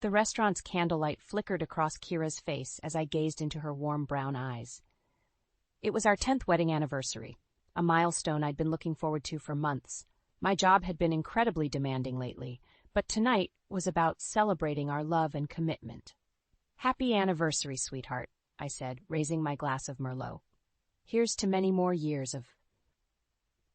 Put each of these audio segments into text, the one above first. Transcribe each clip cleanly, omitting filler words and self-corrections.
The restaurant's candlelight flickered across Kira's face as I gazed into her warm brown eyes. It was our 10th wedding anniversary, a milestone I'd been looking forward to for months. My job had been incredibly demanding lately, but tonight was about celebrating our love and commitment. "Happy anniversary, sweetheart," I said, raising my glass of Merlot. "Here's to many more years of—"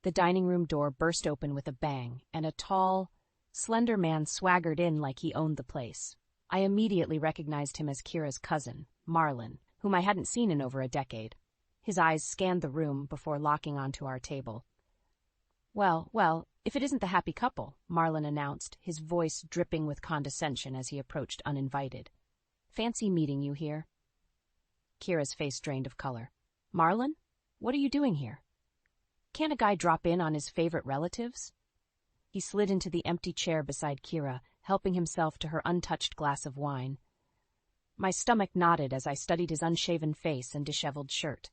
The dining room door burst open with a bang, and a tall, slender man swaggered in like he owned the place. I immediately recognized him as Kira's cousin, Marlon, whom I hadn't seen in over a decade. His eyes scanned the room before locking onto our table. Well, if it isn't the happy couple," Marlon announced, his voice dripping with condescension as he approached uninvited. "Fancy meeting you here." Kira's face drained of color. "Marlon? What are you doing here? Can't a guy drop in on his favorite relatives?" He slid into the empty chair beside Kira, helping himself to her untouched glass of wine. My stomach knotted as I studied his unshaven face and disheveled shirt.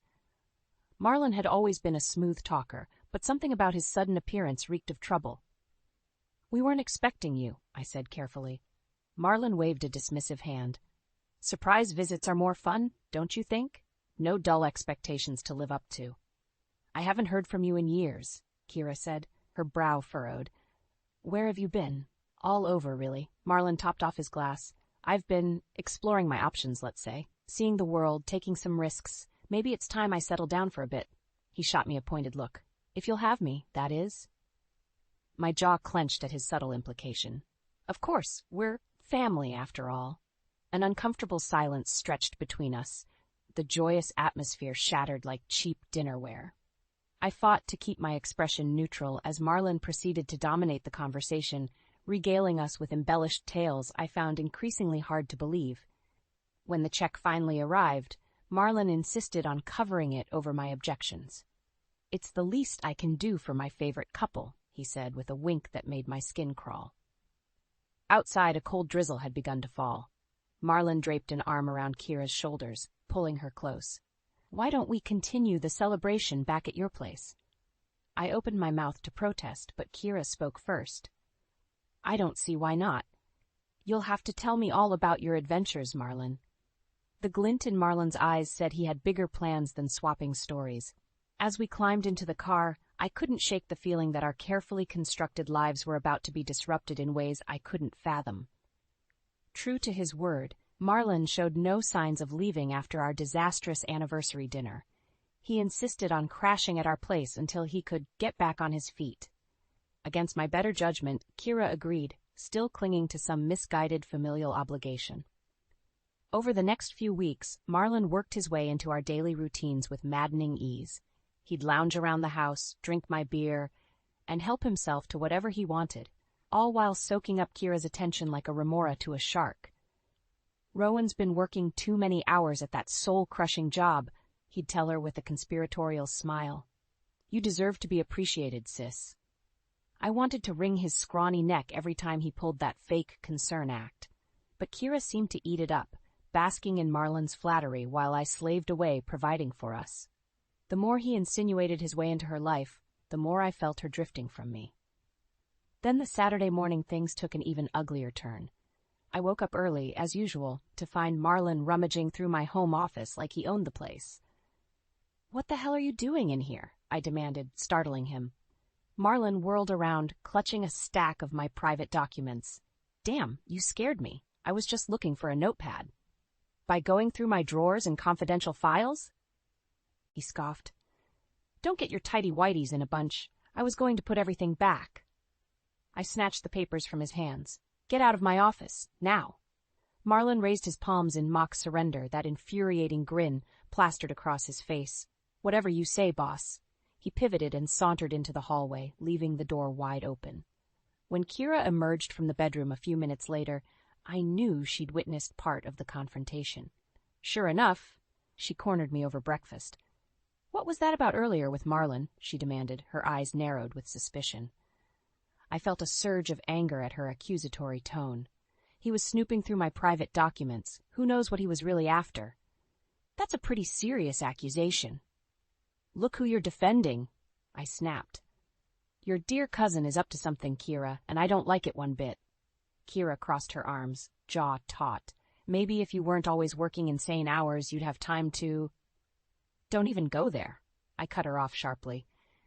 Marlon had always been a smooth talker, but something about his sudden appearance reeked of trouble. "We weren't expecting you," I said carefully. Marlon waved a dismissive hand. "Surprise visits are more fun, don't you think? No dull expectations to live up to." "I haven't heard from you in years," Kira said, her brow furrowed. "Where have you been?" "All over, really." Marlon topped off his glass. "I've been exploring my options, let's say. Seeing the world, taking some risks. Maybe it's time I settle down for a bit." He shot me a pointed look. "If you'll have me, that is." My jaw clenched at his subtle implication. "Of course, we're family, after all." An uncomfortable silence stretched between us. The joyous atmosphere shattered like cheap dinnerware. I fought to keep my expression neutral as Marlon proceeded to dominate the conversation, regaling us with embellished tales I found increasingly hard to believe. When the check finally arrived, Marlon insisted on covering it over my objections. "It's the least I can do for my favorite couple," he said with a wink that made my skin crawl. Outside, a cold drizzle had begun to fall. Marlon draped an arm around Kira's shoulders, pulling her close. "Why don't we continue the celebration back at your place?" I opened my mouth to protest, but Kira spoke first. "I don't see why not. You'll have to tell me all about your adventures, Marlon." The glint in Marlon's eyes said he had bigger plans than swapping stories. As we climbed into the car, I couldn't shake the feeling that our carefully constructed lives were about to be disrupted in ways I couldn't fathom. True to his word, Marlon showed no signs of leaving after our disastrous anniversary dinner. He insisted on crashing at our place until he could get back on his feet. Against my better judgment, Kira agreed, still clinging to some misguided familial obligation. Over the next few weeks, Marlon worked his way into our daily routines with maddening ease. He'd lounge around the house, drink my beer, and help himself to whatever he wanted, all while soaking up Kira's attention like a remora to a shark. "Rowan's been working too many hours at that soul-crushing job," he'd tell her with a conspiratorial smile. "You deserve to be appreciated, sis." I wanted to wring his scrawny neck every time he pulled that fake concern act. But Kira seemed to eat it up, basking in Marlon's flattery while I slaved away providing for us. The more he insinuated his way into her life, the more I felt her drifting from me. Then the Saturday morning things took an even uglier turn. I woke up early, as usual, to find Marlon rummaging through my home office like he owned the place. "What the hell are you doing in here?" I demanded, startling him. Marlon whirled around, clutching a stack of my private documents. "Damn, you scared me. I was just looking for a notepad." "By going through my drawers and confidential files?" He scoffed. "Don't get your tighty-whities in a bunch. I was going to put everything back." I snatched the papers from his hands. "Get out of my office, now." Marlon raised his palms in mock surrender, that infuriating grin plastered across his face. "Whatever you say, boss." He pivoted and sauntered into the hallway, leaving the door wide open. When Kira emerged from the bedroom a few minutes later, I knew she'd witnessed part of the confrontation. Sure enough, she cornered me over breakfast. "What was that about earlier with Marlon?" she demanded, her eyes narrowed with suspicion. I felt a surge of anger at her accusatory tone. He was snooping through my private documents. Who knows what he was really after? "That's a pretty serious accusation." "Look who you're defending," I snapped. "Your dear cousin is up to something, Kira, and I don't like it one bit." Kira crossed her arms. jaw taut. Maybe if you weren't always working insane hours, you'd have time to... Don't even go there. I cut her off sharply.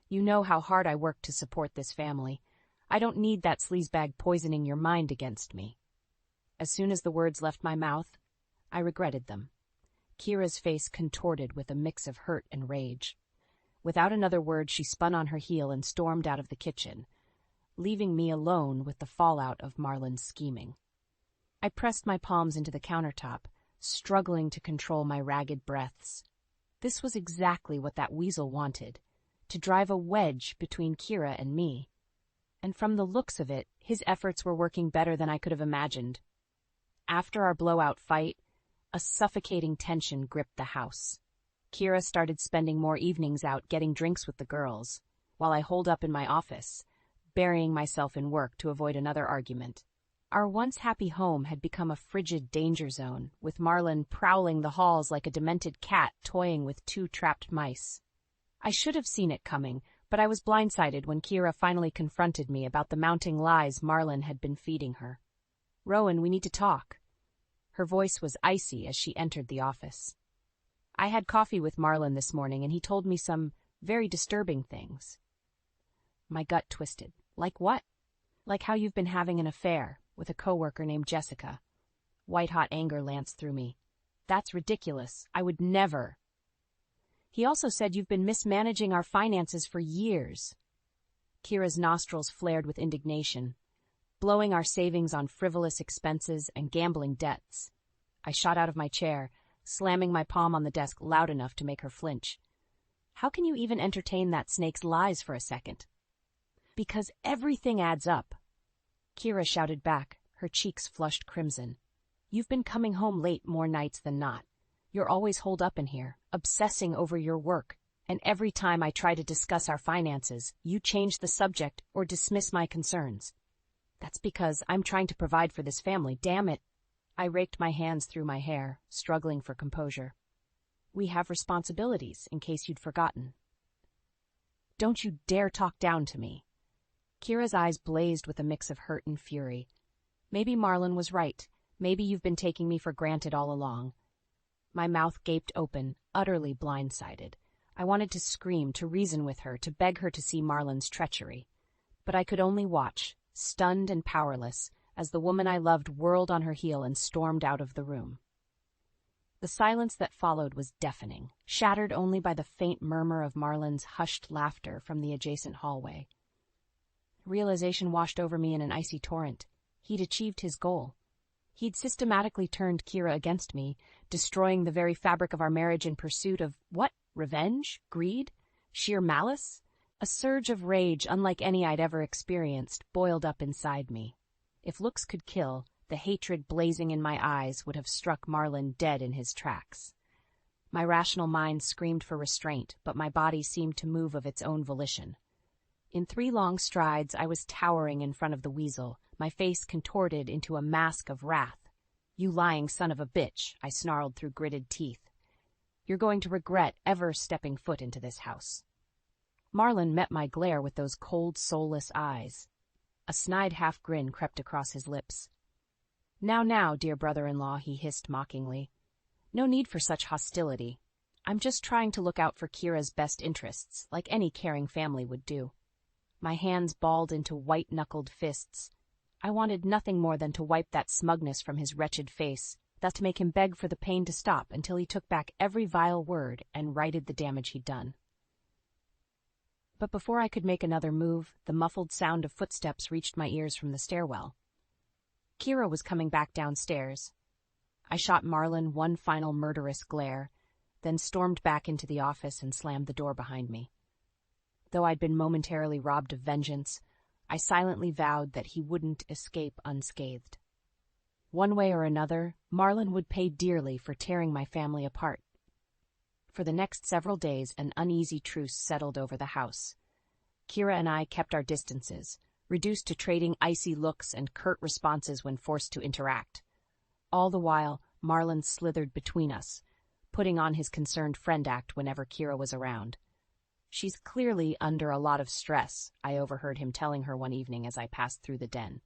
You know how hard I work to support this family. I don't need that sleazebag poisoning your mind against me. As soon as the words left my mouth, I regretted them. Kira's face contorted with a mix of hurt and rage. Without another word, she spun on her heel and stormed out of the kitchen, leaving me alone with the fallout of Marlon's scheming. I pressed my palms into the countertop, struggling to control my ragged breaths. This was exactly what that weasel wanted, to drive a wedge between Kira and me. And from the looks of it, his efforts were working better than I could have imagined. After our blowout fight, a suffocating tension gripped the house. Kira started spending more evenings out getting drinks with the girls, while I holed up in my office, burying myself in work to avoid another argument. Our once happy home had become a frigid danger zone, with Marlon prowling the halls like a demented cat toying with 2 trapped mice. I should have seen it coming, but I was blindsided when Kira finally confronted me about the mounting lies Marlon had been feeding her. "Rowan, we need to talk." Her voice was icy as she entered the office. I had coffee with Marlon this morning, and he told me some very disturbing things. My gut twisted. Like what? Like how you've been having an affair with a coworker named Jessica. White-hot anger lanced through me. That's ridiculous. I would never. He also said you've been mismanaging our finances for years. Kira's nostrils flared with indignation, blowing our savings on frivolous expenses and gambling debts. I shot out of my chair, slamming my palm on the desk loud enough to make her flinch. How can you even entertain that snake's lies for a second? Because everything adds up. Kira shouted back, her cheeks flushed crimson. You've been coming home late more nights than not. You're always holed up in here, obsessing over your work, and every time I try to discuss our finances, you change the subject or dismiss my concerns. That's because I'm trying to provide for this family, damn it. I raked my hands through my hair, struggling for composure. We have responsibilities, in case you'd forgotten. Don't you dare talk down to me. Kira's eyes blazed with a mix of hurt and fury. Maybe Marlon was right. Maybe you've been taking me for granted all along. My mouth gaped open, utterly blindsided. I wanted to scream, to reason with her, to beg her to see Marlon's treachery. But I could only watch, stunned and powerless, as the woman I loved whirled on her heel and stormed out of the room. The silence that followed was deafening, shattered only by the faint murmur of Marlon's hushed laughter from the adjacent hallway. Realization washed over me in an icy torrent. He'd achieved his goal. He'd systematically turned Kira against me, destroying the very fabric of our marriage in pursuit of what? Revenge? Greed? Sheer malice? A surge of rage unlike any I'd ever experienced boiled up inside me. If looks could kill, the hatred blazing in my eyes would have struck Marlon dead in his tracks. My rational mind screamed for restraint, but my body seemed to move of its own volition. In 3 long strides, I was towering in front of the weasel, my face contorted into a mask of wrath. "You lying son of a bitch," I snarled through gritted teeth. "You're going to regret ever stepping foot into this house." Marlon met my glare with those cold, soulless eyes. A snide half-grin crept across his lips. Now, dear brother-in-law," he hissed mockingly. "No need for such hostility. I'm just trying to look out for Kira's best interests, like any caring family would do." My hands balled into white-knuckled fists. I wanted nothing more than to wipe that smugness from his wretched face, thus to make him beg for the pain to stop until he took back every vile word and righted the damage he'd done. But before I could make another move, the muffled sound of footsteps reached my ears from the stairwell. Kira was coming back downstairs. I shot Marlon one final murderous glare, then stormed back into the office and slammed the door behind me. Though I'd been momentarily robbed of vengeance, I silently vowed that he wouldn't escape unscathed. One way or another, Marlon would pay dearly for tearing my family apart. For the next several days, an uneasy truce settled over the house. Kira and I kept our distances, reduced to trading icy looks and curt responses when forced to interact. All the while, Marlon slithered between us, putting on his concerned friend act whenever Kira was around. "She's clearly under a lot of stress," I overheard him telling her one evening as I passed through the den.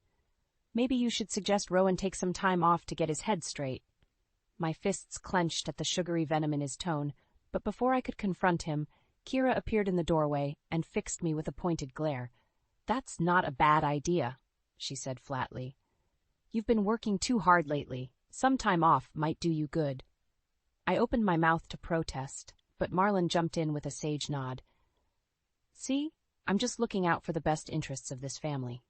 Maybe you should suggest Rowan take some time off to get his head straight. My fists clenched at the sugary venom in his tone, but before I could confront him, Kira appeared in the doorway and fixed me with a pointed glare. "That's not a bad idea," she said flatly. "You've been working too hard lately. Some time off might do you good." I opened my mouth to protest, but Marlon jumped in with a sage nod. "See, I'm just looking out for the best interests of this family."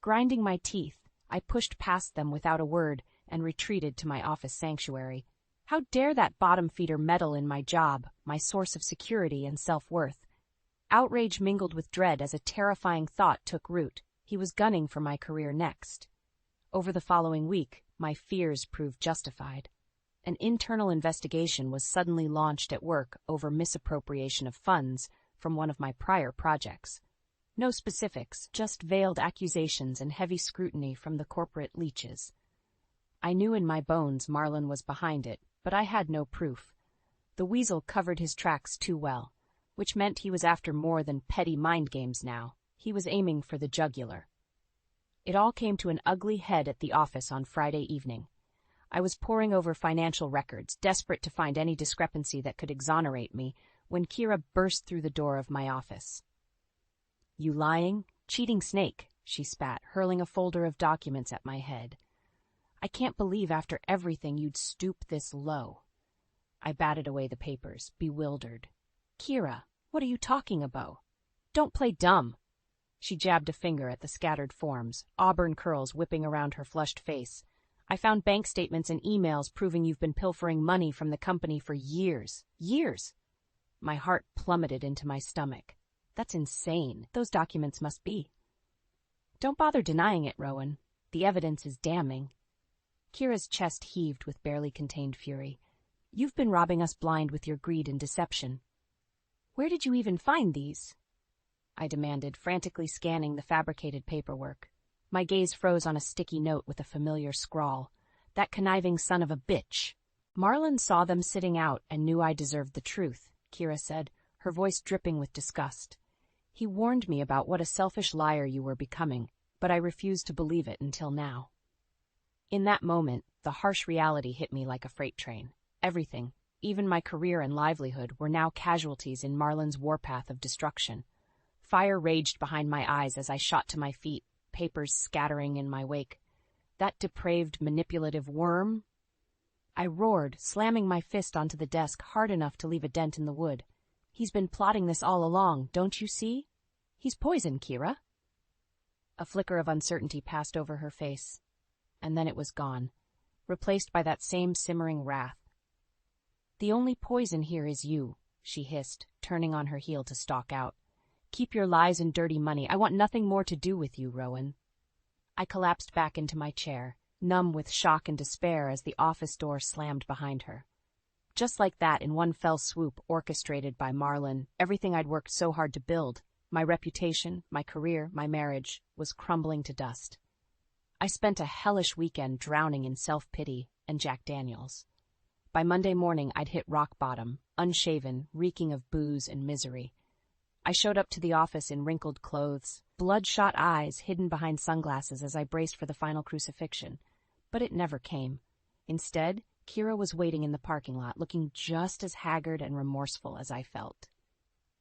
Grinding my teeth, I pushed past them without a word and retreated to my office sanctuary. How dare that bottom feeder meddle in my job, my source of security and self-worth? Outrage mingled with dread as a terrifying thought took root. He was gunning for my career next. Over the following week, my fears proved justified. An internal investigation was suddenly launched at work over misappropriation of funds from one of my prior projects. No specifics, just veiled accusations and heavy scrutiny from the corporate leeches. I knew in my bones Marlon was behind it, but I had no proof. The weasel covered his tracks too well, which meant he was after more than petty mind games now. He was aiming for the jugular. It all came to an ugly head at the office on Friday evening. I was poring over financial records, desperate to find any discrepancy that could exonerate me, when Kira burst through the door of my office. "You lying, cheating snake," she spat, hurling a folder of documents at my head. "I can't believe after everything you'd stoop this low." I batted away the papers, bewildered. "Kira, what are you talking about? Don't play dumb." She jabbed a finger at the scattered forms, auburn curls whipping around her flushed face. "I found bank statements and emails proving you've been pilfering money from the company for years. Years!" My heart plummeted into my stomach. That's insane. Those documents must be. "Don't bother denying it, Rowan. The evidence is damning." Kira's chest heaved with barely contained fury. "You've been robbing us blind with your greed and deception." "Where did you even find these?" I demanded, frantically scanning the fabricated paperwork. My gaze froze on a sticky note with a familiar scrawl. "That conniving son of a bitch." "Marlon saw them sitting out and knew I deserved the truth," Kira said, her voice dripping with disgust. "He warned me about what a selfish liar you were becoming, but I refused to believe it until now." In that moment, the harsh reality hit me like a freight train. Everything, even my career and livelihood, were now casualties in Marlon's warpath of destruction. Fire raged behind my eyes as I shot to my feet, papers scattering in my wake. "That depraved, manipulative worm?" I roared, slamming my fist onto the desk hard enough to leave a dent in the wood. "He's been plotting this all along, don't you see? He's poison, Kira." A flicker of uncertainty passed over her face, and then it was gone, replaced by that same simmering wrath. "The only poison here is you," she hissed, turning on her heel to stalk out. "Keep your lies and dirty money. I want nothing more to do with you, Rowan." I collapsed back into my chair, numb with shock and despair as the office door slammed behind her. Just like that, in one fell swoop, orchestrated by Marlon, everything I'd worked so hard to build, my reputation, my career, my marriage, was crumbling to dust. I spent a hellish weekend drowning in self-pity and Jack Daniels. By Monday morning, I'd hit rock bottom, unshaven, reeking of booze and misery. I showed up to the office in wrinkled clothes, bloodshot eyes hidden behind sunglasses as I braced for the final crucifixion. But it never came. Instead, Kira was waiting in the parking lot, looking just as haggard and remorseful as I felt.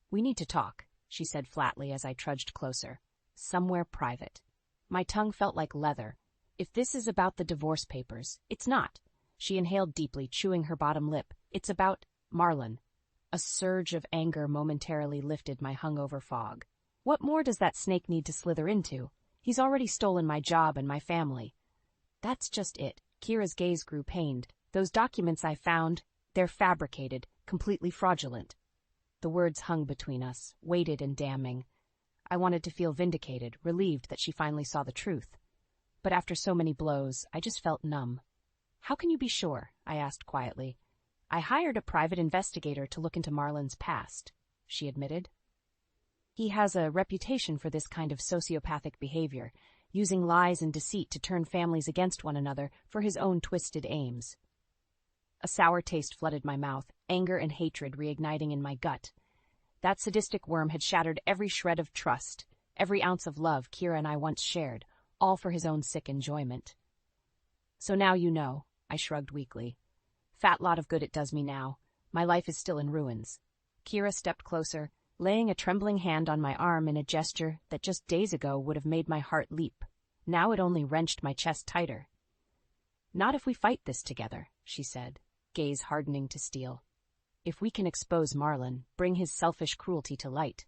"We need to talk," she said flatly as I trudged closer. "Somewhere private." My tongue felt like leather. "If this is about the divorce papers, it's not." She inhaled deeply, chewing her bottom lip. "It's about Marlon." A surge of anger momentarily lifted my hungover fog. "What more does that snake need to slither into? He's already stolen my job and my family." "That's just it." Kira's gaze grew pained. "Those documents I found, they're fabricated, completely fraudulent." The words hung between us, weighted and damning. I wanted to feel vindicated, relieved that she finally saw the truth. But after so many blows, I just felt numb. "How can you be sure?" I asked quietly. "I hired a private investigator to look into Marlon's past," she admitted. "He has a reputation for this kind of sociopathic behavior, using lies and deceit to turn families against one another for his own twisted aims." A sour taste flooded my mouth, anger and hatred reigniting in my gut. That sadistic worm had shattered every shred of trust, every ounce of love Kira and I once shared, all for his own sick enjoyment. So now you know, I shrugged weakly. Fat lot of good it does me now. My life is still in ruins. Kira stepped closer, laying a trembling hand on my arm in a gesture that just days ago would have made my heart leap. Now it only wrenched my chest tighter. Not if we fight this together, she said, gaze hardening to steel. If we can expose Marlon, bring his selfish cruelty to light,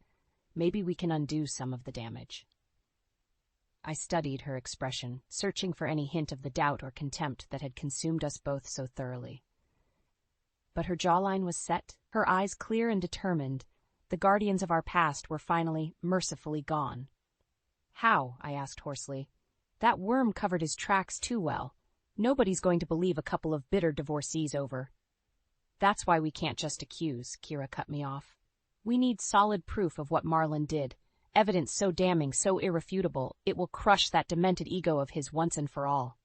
maybe we can undo some of the damage. I studied her expression, searching for any hint of the doubt or contempt that had consumed us both so thoroughly. But her jawline was set, her eyes clear and determined. The guardians of our past were finally, mercifully gone. How? I asked hoarsely. That worm covered his tracks too well. Nobody's going to believe a couple of bitter divorcees over. That's why we can't just accuse, Kira cut me off. We need solid proof of what Marlon did. Evidence so damning, so irrefutable, it will crush that demented ego of his once and for all.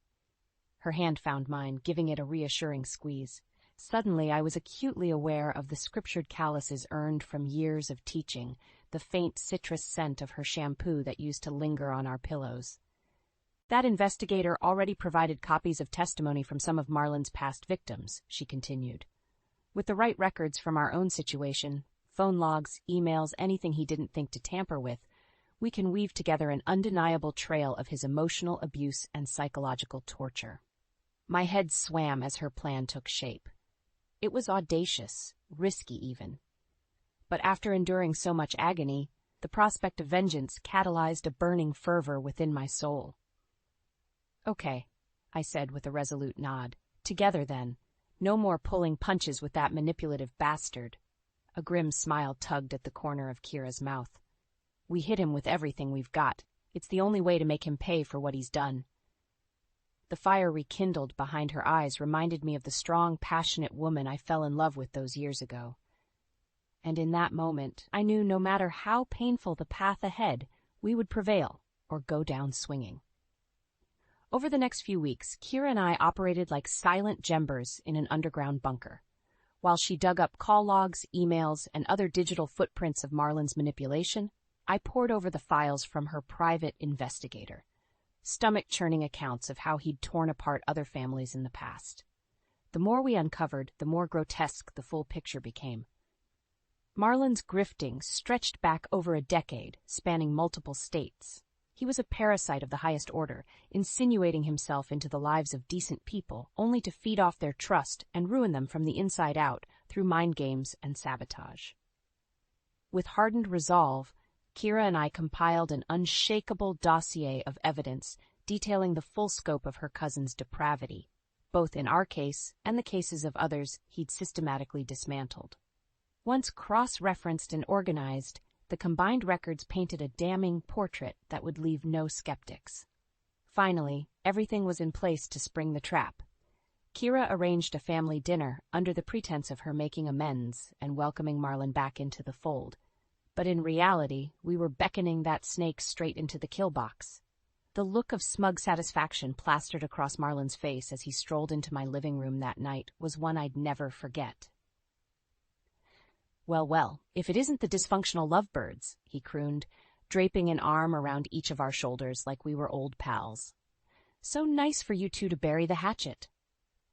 Her hand found mine, giving it a reassuring squeeze. Suddenly I was acutely aware of the scriptured calluses earned from years of teaching, the faint citrus scent of her shampoo that used to linger on our pillows. That investigator already provided copies of testimony from some of Marlon's past victims, she continued. With the right records from our own situation, phone logs, emails, anything he didn't think to tamper with, we can weave together an undeniable trail of his emotional abuse and psychological torture. My head swam as her plan took shape. It was audacious, risky even. But after enduring so much agony, the prospect of vengeance catalyzed a burning fervor within my soul. Okay, I said with a resolute nod. Together then. No more pulling punches with that manipulative bastard. A grim smile tugged at the corner of Kira's mouth. We hit him with everything we've got. It's the only way to make him pay for what he's done. The fire rekindled behind her eyes reminded me of the strong, passionate woman I fell in love with those years ago. And in that moment, I knew no matter how painful the path ahead, we would prevail or go down swinging. Over the next few weeks, Kira and I operated like silent gembers in an underground bunker. While she dug up call logs, emails, and other digital footprints of Marlon's manipulation, I pored over the files from her private investigator, stomach-churning accounts of how he'd torn apart other families in the past. The more we uncovered, the more grotesque the full picture became. Marlon's grifting stretched back over a decade, spanning multiple states. He was a parasite of the highest order, insinuating himself into the lives of decent people, only to feed off their trust and ruin them from the inside out through mind games and sabotage. With hardened resolve, Kira and I compiled an unshakable dossier of evidence detailing the full scope of her cousin's depravity, both in our case and the cases of others he'd systematically dismantled. Once cross-referenced and organized, the combined records painted a damning portrait that would leave no skeptics. Finally, everything was in place to spring the trap. Kira arranged a family dinner under the pretense of her making amends and welcoming Marlon back into the fold. But in reality, we were beckoning that snake straight into the kill box. The look of smug satisfaction plastered across Marlon's face as he strolled into my living room that night was one I'd never forget. Well, well, if it isn't the dysfunctional lovebirds, he crooned, draping an arm around each of our shoulders like we were old pals. So nice for you two to bury the hatchet.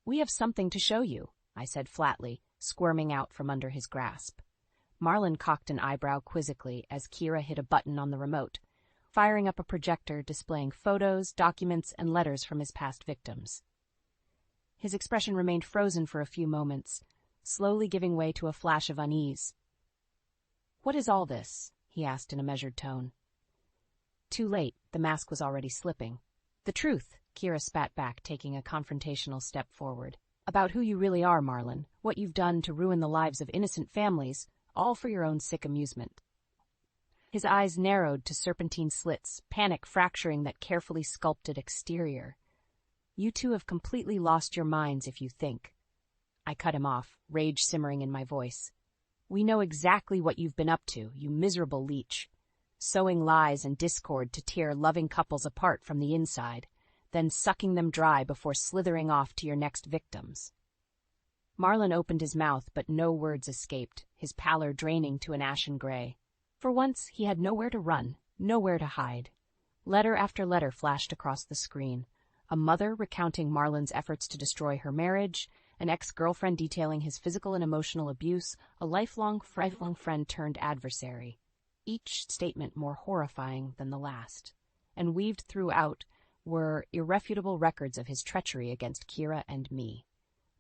We have something to show you, I said flatly, squirming out from under his grasp. Marlon cocked an eyebrow quizzically as Kira hit a button on the remote, firing up a projector displaying photos, documents, and letters from his past victims. His expression remained frozen for a few moments, slowly giving way to a flash of unease. "What is all this?" he asked in a measured tone. Too late, the mask was already slipping. "The truth," Kira spat back, taking a confrontational step forward. "About who you really are, Marlon, what you've done to ruin the lives of innocent families, all for your own sick amusement." His eyes narrowed to serpentine slits, panic fracturing that carefully sculpted exterior. "You two have completely lost your minds if you think." I cut him off, rage simmering in my voice. "We know exactly what you've been up to, you miserable leech. Sowing lies and discord to tear loving couples apart from the inside, then sucking them dry before slithering off to your next victims." Marlon opened his mouth, but no words escaped, his pallor draining to an ashen gray. For once, he had nowhere to run, nowhere to hide. Letter after letter flashed across the screen. A mother recounting Marlon's efforts to destroy her marriage, an ex-girlfriend detailing his physical and emotional abuse, a lifelong friend turned adversary. Each statement more horrifying than the last. And weaved throughout were irrefutable records of his treachery against Kira and me.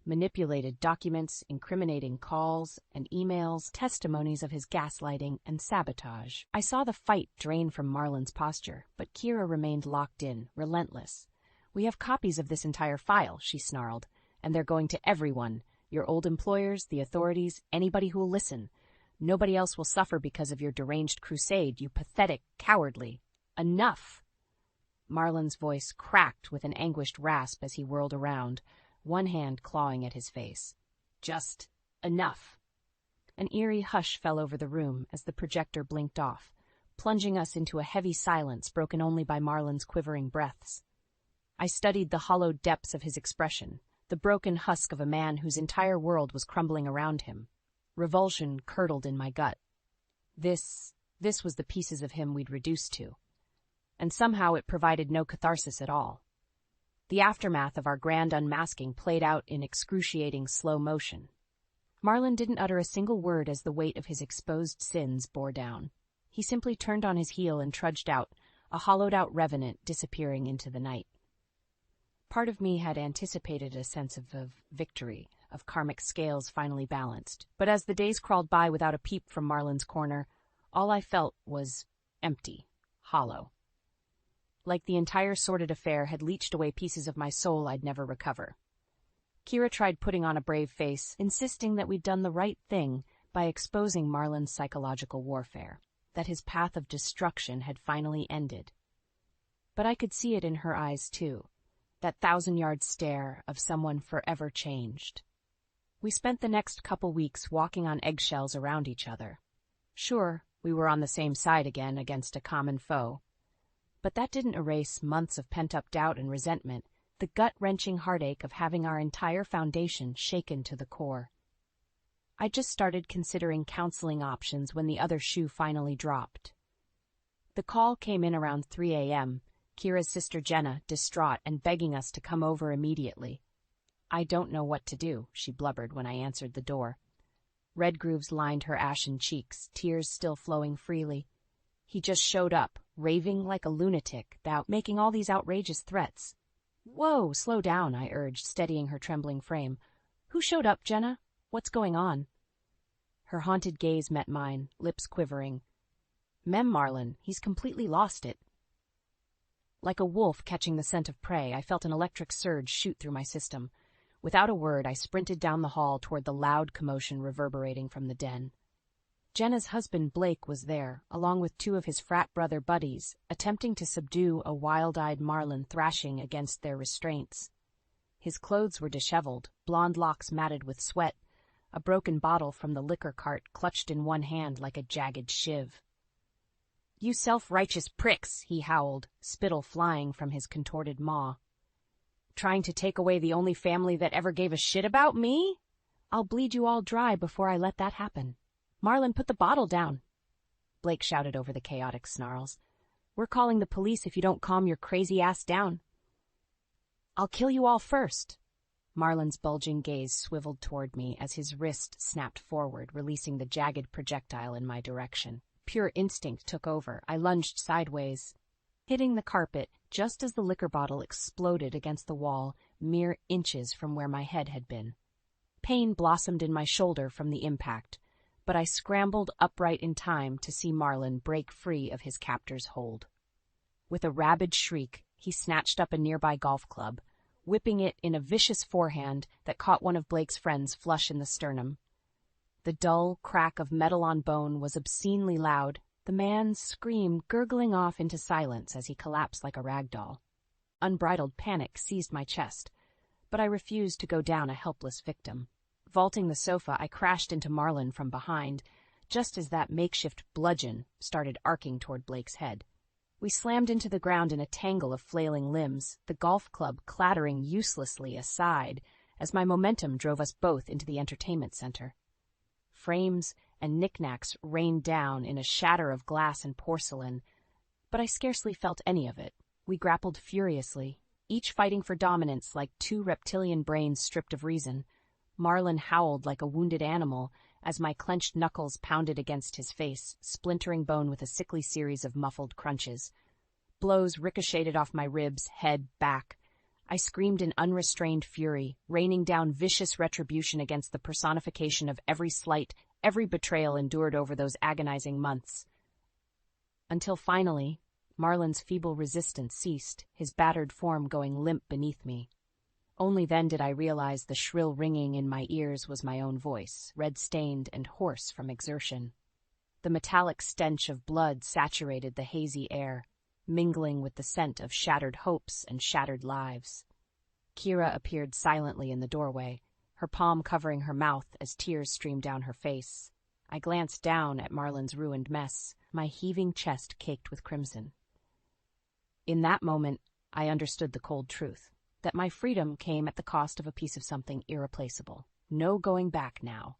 Manipulated documents, incriminating calls and emails, testimonies of his gaslighting and sabotage. I saw the fight drain from Marlon's posture, but Kira remained locked in, relentless. "We have copies of this entire file," she snarled, "and they're going to everyone. Your old employers, the authorities, anybody who will listen. Nobody else will suffer because of your deranged crusade, you pathetic, cowardly. Enough!" Marlon's voice cracked with an anguished rasp as he whirled around, one hand clawing at his face. "Just enough." An eerie hush fell over the room as the projector blinked off, plunging us into a heavy silence broken only by Marlon's quivering breaths. I studied the hollowed depths of his expression, the broken husk of a man whose entire world was crumbling around him. Revulsion curdled in my gut. This was the pieces of him we'd reduced to. And somehow it provided no catharsis at all. The aftermath of our grand unmasking played out in excruciating slow motion. Marlon didn't utter a single word as the weight of his exposed sins bore down. He simply turned on his heel and trudged out, a hollowed-out revenant disappearing into the night. Part of me had anticipated a sense of victory, of karmic scales finally balanced, but as the days crawled by without a peep from Marlon's corner, all I felt was empty, hollow. Like the entire sordid affair had leached away pieces of my soul I'd never recover. Kira tried putting on a brave face, insisting that we'd done the right thing by exposing Marlon's psychological warfare, that his path of destruction had finally ended. But I could see it in her eyes, too, that thousand-yard stare of someone forever changed. We spent the next couple weeks walking on eggshells around each other. Sure, we were on the same side again against a common foe. But that didn't erase months of pent-up doubt and resentment, the gut-wrenching heartache of having our entire foundation shaken to the core. I just started considering counseling options when the other shoe finally dropped. The call came in around 3 a.m., Kira's sister Jenna, distraught and begging us to come over immediately. "I don't know what to do," she blubbered when I answered the door. Red grooves lined her ashen cheeks, tears still flowing freely. "He just showed up, raving like a lunatic, making all these outrageous threats." "Whoa, slow down," I urged, steadying her trembling frame. "Who showed up, Jenna? What's going on?" Her haunted gaze met mine, lips quivering. "Mem Marlon, he's completely lost it." Like a wolf catching the scent of prey, I felt an electric surge shoot through my system. Without a word, I sprinted down the hall toward the loud commotion reverberating from the den. Jenna's husband Blake was there, along with two of his frat brother buddies, attempting to subdue a wild-eyed Marlon thrashing against their restraints. His clothes were disheveled, blonde locks matted with sweat, a broken bottle from the liquor cart clutched in one hand like a jagged shiv. "You self-righteous pricks," he howled, spittle flying from his contorted maw. "Trying to take away the only family that ever gave a shit about me? I'll bleed you all dry before I let that happen. Marlon, put the bottle down," Blake shouted over the chaotic snarls. "We're calling the police if you don't calm your crazy ass down." "I'll kill you all first." Marlon's bulging gaze swiveled toward me as his wrist snapped forward, releasing the jagged projectile in my direction. Pure instinct took over. I lunged sideways, hitting the carpet just as the liquor bottle exploded against the wall, mere inches from where my head had been. Pain blossomed in my shoulder from the impact, but I scrambled upright in time to see Marlon break free of his captor's hold. With a rabid shriek, he snatched up a nearby golf club, whipping it in a vicious forehand that caught one of Blake's friends flush in the sternum. The dull crack of metal on bone was obscenely loud, the man's scream gurgling off into silence as he collapsed like a rag doll. Unbridled panic seized my chest, but I refused to go down a helpless victim. Vaulting the sofa, I crashed into Marlon from behind, just as that makeshift bludgeon started arcing toward Blake's head. We slammed into the ground in a tangle of flailing limbs, the golf club clattering uselessly aside as my momentum drove us both into the entertainment center. Frames and knickknacks rained down in a shatter of glass and porcelain, But I scarcely felt any of it. We grappled furiously, each fighting for dominance like two reptilian brains stripped of reason. Marlon howled like a wounded animal as my clenched knuckles pounded against his face, splintering bone with a sickly series of muffled crunches. Blows ricocheted off my ribs, head, back. I screamed in unrestrained fury, raining down vicious retribution against the personification of every slight, every betrayal endured over those agonizing months. Until finally, Marlon's feeble resistance ceased, his battered form going limp beneath me. Only then did I realize the shrill ringing in my ears was my own voice, red-stained and hoarse from exertion. The metallic stench of blood saturated the hazy air, mingling with the scent of shattered hopes and shattered lives. Kira appeared silently in the doorway, her palm covering her mouth as tears streamed down her face. I glanced down at Marlon's ruined mess, my heaving chest caked with crimson. In that moment, I understood the cold truth, that my freedom came at the cost of a piece of something irreplaceable. No going back now.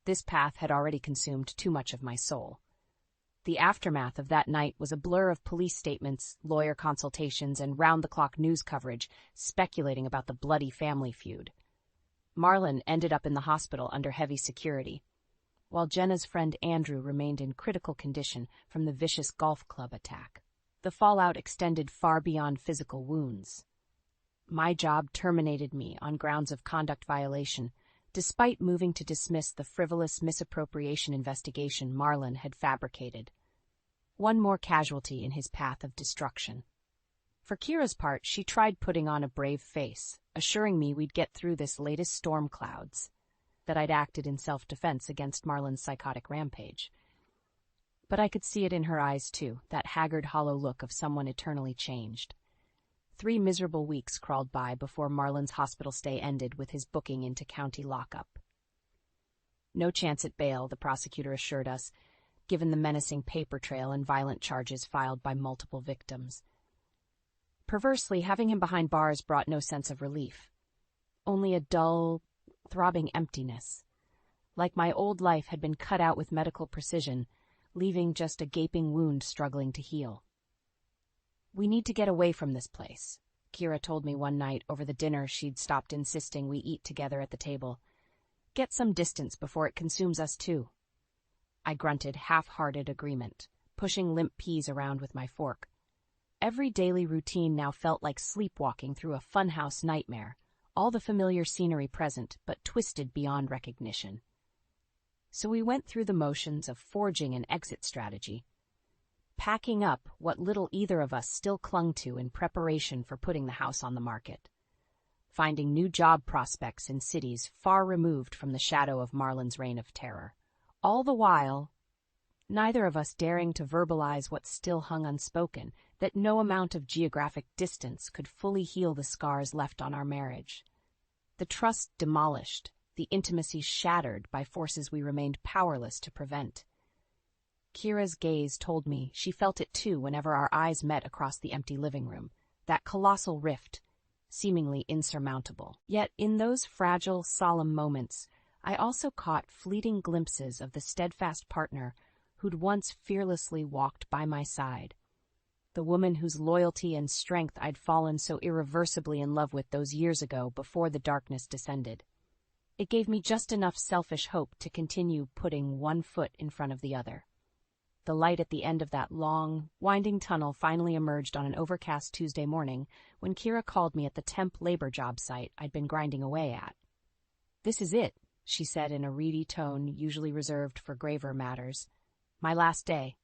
This path had already consumed too much of my soul. The aftermath of that night was a blur of police statements, lawyer consultations, and round-the-clock news coverage speculating about the bloody family feud. Marlon ended up in the hospital under heavy security, while Jenna's friend Andrew remained in critical condition from the vicious golf club attack. The fallout extended far beyond physical wounds. My job terminated me on grounds of conduct violation, despite moving to dismiss the frivolous misappropriation investigation Marlon had fabricated. One more casualty in his path of destruction. For Kira's part, she tried putting on a brave face, assuring me we'd get through this latest storm clouds, that I'd acted in self-defense against Marlon's psychotic rampage. But I could see it in her eyes, too, that haggard, hollow look of someone eternally changed. 3 miserable weeks crawled by before Marlon's hospital stay ended with his booking into county lockup. No chance at bail, the prosecutor assured us, given the menacing paper trail and violent charges filed by multiple victims. Perversely, having him behind bars brought no sense of relief. Only a dull, throbbing emptiness. Like my old life had been cut out with medical precision, leaving just a gaping wound struggling to heal. "We need to get away from this place," Kira told me one night over the dinner she'd stopped insisting we eat together at the table. "Get some distance before it consumes us too." I grunted half-hearted agreement, pushing limp peas around with my fork. Every daily routine now felt like sleepwalking through a funhouse nightmare, all the familiar scenery present, but twisted beyond recognition. So we went through the motions of forging an exit strategy, packing up what little either of us still clung to in preparation for putting the house on the market, finding new job prospects in cities far removed from the shadow of Marlon's reign of terror. All the while, neither of us daring to verbalize what still hung unspoken, that no amount of geographic distance could fully heal the scars left on our marriage. The trust demolished, the intimacy shattered by forces we remained powerless to prevent. Kira's gaze told me she felt it too whenever our eyes met across the empty living room, that colossal rift, seemingly insurmountable. Yet in those fragile, solemn moments, I also caught fleeting glimpses of the steadfast partner who'd once fearlessly walked by my side, the woman whose loyalty and strength I'd fallen so irreversibly in love with those years ago before the darkness descended. It gave me just enough selfish hope to continue putting one foot in front of the other. The light at the end of that long, winding tunnel finally emerged on an overcast Tuesday morning when Kira called me at the temp labor job site I'd been grinding away at. "This is it," she said in a reedy tone usually reserved for graver matters. "My last day."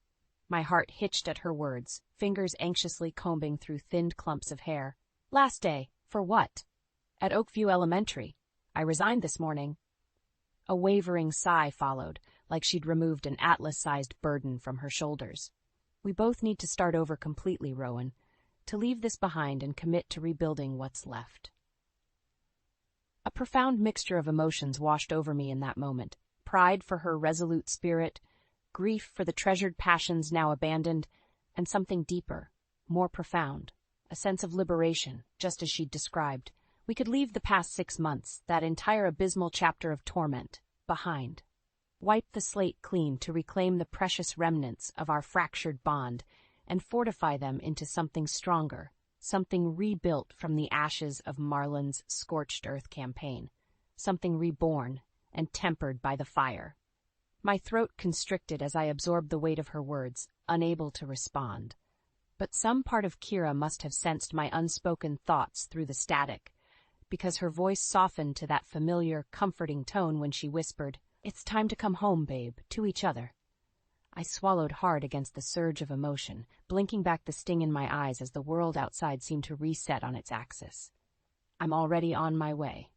My heart hitched at her words, fingers anxiously combing through thinned clumps of hair. "Last day? For what?" "At Oakview Elementary. I resigned this morning." A wavering sigh followed, like she'd removed an atlas-sized burden from her shoulders. "We both need to start over completely, Rowan, to leave this behind and commit to rebuilding what's left." A profound mixture of emotions washed over me in that moment. Pride for her resolute spirit, grief for the treasured passions now abandoned, and something deeper, more profound, a sense of liberation, just as she'd described. We could leave the past 6 months, that entire abysmal chapter of torment, behind. Wipe the slate clean to reclaim the precious remnants of our fractured bond and fortify them into something stronger, something rebuilt from the ashes of Marlon's scorched earth campaign, something reborn and tempered by the fire. My throat constricted as I absorbed the weight of her words, unable to respond. But some part of Kira must have sensed my unspoken thoughts through the static, because her voice softened to that familiar, comforting tone when she whispered, "It's time to come home, babe, to each other." I swallowed hard against the surge of emotion, blinking back the sting in my eyes as the world outside seemed to reset on its axis. "I'm already on my way."